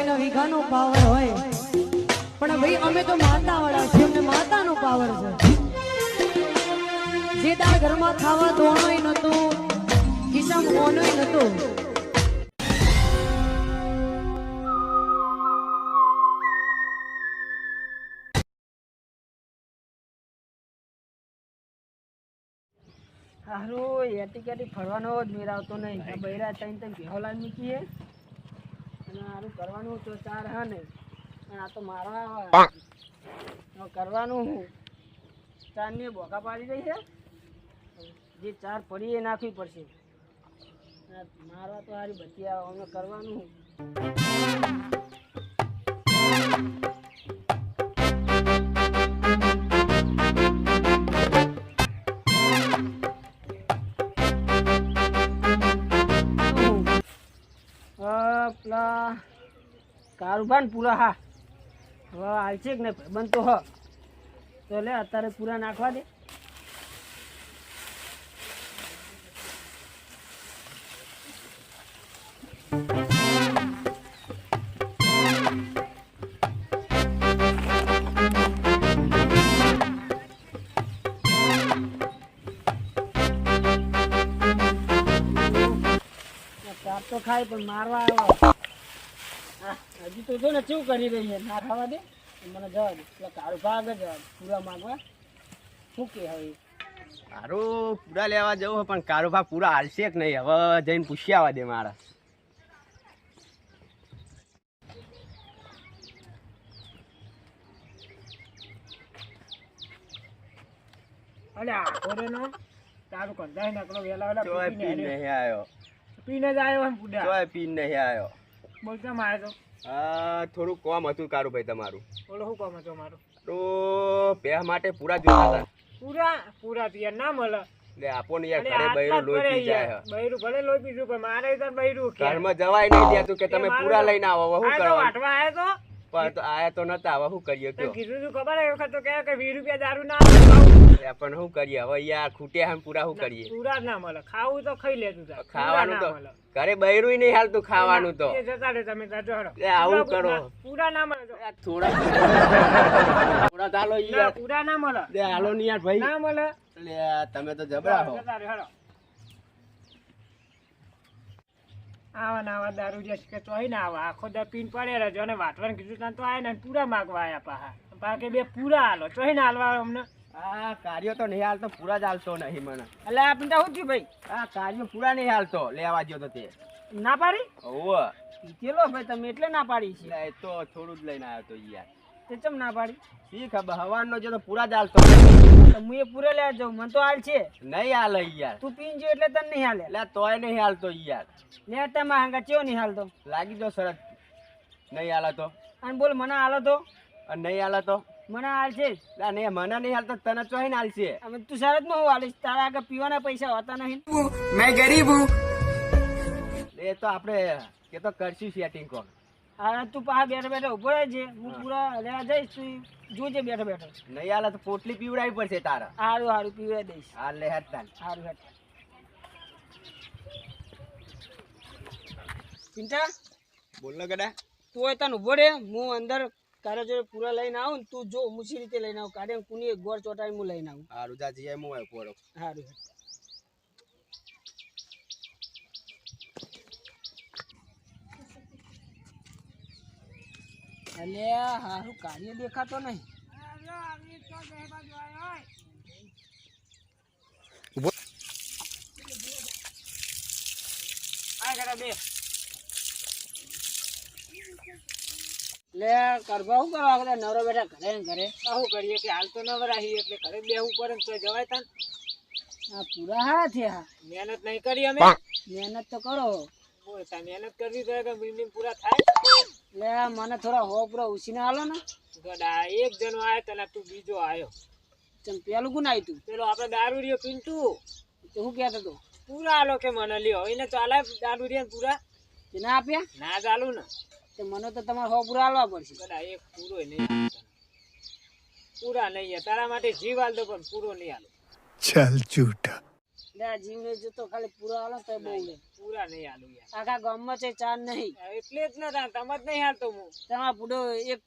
કોઈનો વીઘાનો પાવર હોય, પણ ભાઈ અમે તો માતા વાળા છીએ, અમને માતાનો પાવર છે. જે તાર ઘરમાં ખાવા દોણોય નતું, ખિસ્સામાં મોનોય નતું. હારું એટી ફરવાનો જ મેળ આવતો નહીં. બૈરા ત્રણ ત્રણ ભેહોલાલ મૂકીએ અને સારું કરવાનું તો ચાર હા ને, આ તો મારવા કરવાનું હું ચારની બોકા પાડી રહી છે. જે ચાર પડી એ નાખવી પડશે. મારવા તો સારી બધી આવે અમે કરવાનું હું. પેલા કારુભાન પૂરા હા હવે હાલ છે કે નહીં બંધ તો હ તો લે અત્યારે પૂરા નાખવા દે. તો ખાય પણ મારવા આવ્યો. હજી તો જો ને કેવું કરી રહી છે. ના ખાવા દે મને જવા દે. પેલા કાળું ભાગ જ પૂરા માગવા શું કે હવે સારું પૂરા લેવા જવું પણ કારોબાર પૂરા હાલશે કે નહીં હવે જઈને પૂછી આવવા દે મારા. અલે આખો નો તારું કંધાય નકરો વેલા વેલા પીને નહીં આવ્યો. પીને જ આવ્યો એમ પૂડા તોય પીને નહીં આવ્યો. બોલતા મારે તો થોડું કોમ હતું કારુભાઈ તમારું. બોલો શું કામ હતો મારું? તો પેહ માટે પૂરા જોતા હતા. પૂરા પિયા ના મળે એટલે આપો ને યાર ઘરે બૈરું લોહી પી જાય. બૈરું ભલે લોહી પીધું પણ મારે તો બૈરું ઘરમાં જવાય નહીં દેતું કે તમે પૂરા લઈને આવો. શું કરવા વાટવા આવ્યો તો પણ આયા તો નતા. હવે શું કરીએ કયો? કીધું તું ખબર એ વખત તો કે 20 રૂપિયા દારૂ ના પણ શું કરીએ હવે યાર ખૂટ્યા હમ પૂરા શું કરીએ? પૂરા ના મળે. ખાવું તો ખાઈ લેતું ખાવાનું તો ઘરે બૈરું નહીં હાલતું ખાવાનું તો જતા રે તમે આવું કરો. પૂરા ના મળે થોડા ચાલો યાર પૂરા ના મળે. હાલો ને યાર ભાઈ ના મળે. એટલે તમે તો જબરા હો. આવા ના આવા દારૂ જે કે ચોઈ ના આવા આખો દા પીન પડે રહેજો અને વાટવાનું કીધું ત્યાં તો આય ને પૂરા માગવા આયા પાહા બાકી બે પૂરા હાલો ચોઈ ના હાલવા અમને. કાર્યો તો નહીં હાલતો પૂરા જ હાલતો નહીં મને. એટલે આ પિંટા શું થયું ભાઈ? કાર્યો પૂરા નહીં હાલતો લેવા ગયો તો તે ના પાડી. ઓવ ચલો ભાઈ તમે એટલે ના પાડી છે. એ તો થોડું જ લઈને આવ્યો તો યાર. તે ચમ ના પાડી? શી ખબર હવાનો જો તો પૂરા જ હાલતો. હું એ પૂરે લેવા જાઉં મને તો હાલ છે. નહીં હાલે યાર. તું પીન જો એટલે તને નહીં હાલે. એટલે તોય નહીં હાલતો યાર. લેતા માં હાંગા ચેવો નહીં હાલતો? લાગી જો શરત નહીં હાલે તો. અને બોલ મને હાલો તો નહીં હાલે તો મને હાલ છે. નહીં મને નહીં હાલતો તને ચોઈ ને હાલશે. અમે તું શરત માં હું હાલીશ? તારા આગળ પીવાના પૈસા હોતા નહીં. મેં ગરીબ હું. એ તો આપણે કે તો કરશું સેટિંગ કોણ. હા તું પાછા બેઠા બેઠા ઉભો રહે છે. હું પૂરા લેવા જઈશ તું જોજે બેઠો બેઠો. નહીં હાલે તો પોટલી પીવડાવી પડશે તારા. સારું સારું પીવડાવી દઈશ. હાલ લે હેડ તાલ. સારું હેડ. પિંટા બોલ ને ગડા. તું હોય તને ઉભો રે. હું અંદર તારા જોડે પૂરા લઈને આવું ને તું જો હું સી રીતે લઈને આવું. કાઢે કુની ગોળ ચોટાડી હું લઈને આવું. હારું જા જઈએ હું આવ્યો પોરો. સારું હેડ. અલે હારું કાર્ય દેખાતો નહીં. લે કરવા શું કરવા આગળ નવરો બેઠા ઘરે ઘરે શું કરીએ કે હાલ તો નવરાહી એટલે ઘરે બેહવું પડે તો જવાય તાન. હા પૂરા હા છે. હા મહેનત નહીં કરી અમે. મહેનત તો કરો. મહેનત કરવી તો કે પૂરા થાય. લે મને થોડા હો પૂરા ઉછીને હાલો ને. ગડા એક જણો આવ્યો તને તું બીજો આવ્યો. ચમ પેલું કોણ આવ્યું તું? પેલો આપણે દારૂ રહ્યો પીંટુ. તો શું કહેતો તું? પૂરા હાલો કે મને લ્યો એને ચાલે દારૂ રહ્યા પૂરા. ના આપ્યા? ના ચાલુ ને. તો મને તો તમારે હો પૂરા હાલવા પડશે. ગડા એક પૂરો નહીં. પૂરા નહીં તારા માટે જીવ હાલ દો પણ પૂરો નહીં હાલો. ચાલ ઝૂઠા. લે આ જીવને જો તો ખાલી પૂરા આલો તો બહુ લે પૂરા નહીં આલું યાર આખા ગામમાં છે ચાર નહીં એટલે જ ના તમે જ નહીં હાલતો હું તમારા પૂડો એક